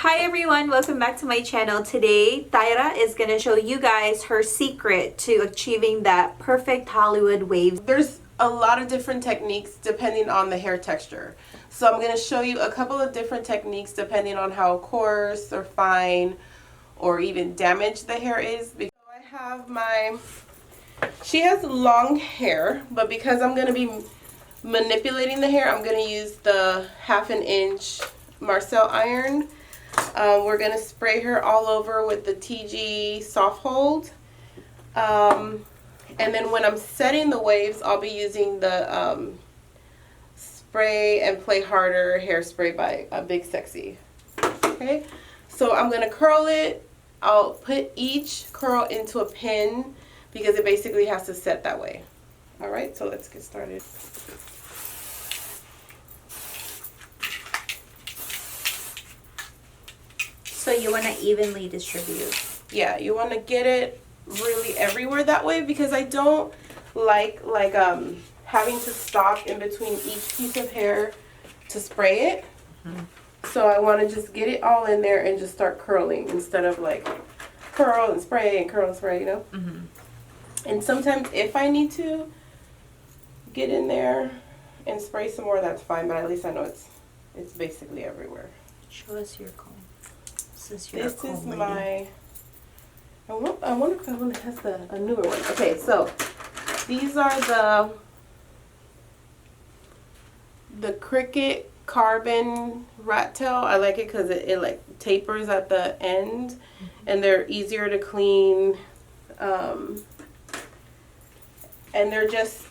Hi everyone, welcome back to my channel. Today, Tayra is going to show you guys her secret to achieving that perfect Hollywood wave. There's a lot of different techniques depending on the hair texture. So I'm going to show you a couple of different techniques depending on how coarse or fine or even damaged the hair is. So I have she has long hair, but because I'm going to be manipulating the hair, I'm going to use the 1/2 inch Marcel iron. We're going to spray her all over with the TG soft hold. And then when I'm setting the waves, I'll be using the Spray and Play Harder hairspray by Big Sexy. Okay, so I'm going to curl it. I'll put each curl into a pin because it basically has to set that way. Alright, so let's get started. So you want to evenly distribute. Yeah, you want to get it really everywhere that way because I don't like having to stop in between each piece of hair to spray it. So I want to just get it all in there and just start curling instead of like curl and spray and curl and spray, you know? And sometimes if I need to get in there and spray some more, that's fine, but at least I know it's basically everywhere. Show us your comb. This is my, I wonder if that one has a newer one. Okay, so these are the Cricut carbon rat tail. I like it because it like tapers at the end and they're easier to clean. And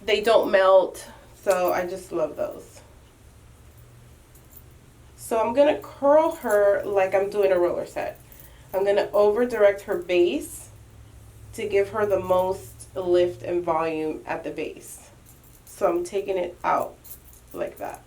they don't melt. So I just love those. So I'm going to curl her like I'm doing a roller set. I'm going to over direct her base to give her the most lift and volume at the base. So I'm taking it out like that.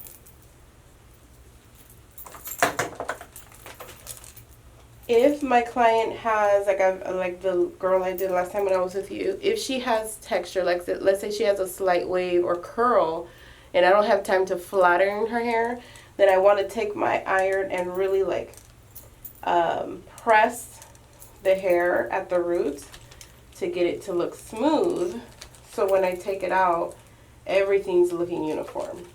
If my client has, like the girl I did last time when I was with you, if she has texture, like let's say she has a slight wave or curl, and I don't have time to flatten her hair, then I want to take my iron and really like press the hair at the roots to get it to look smooth. So when I take it out, everything's looking uniform.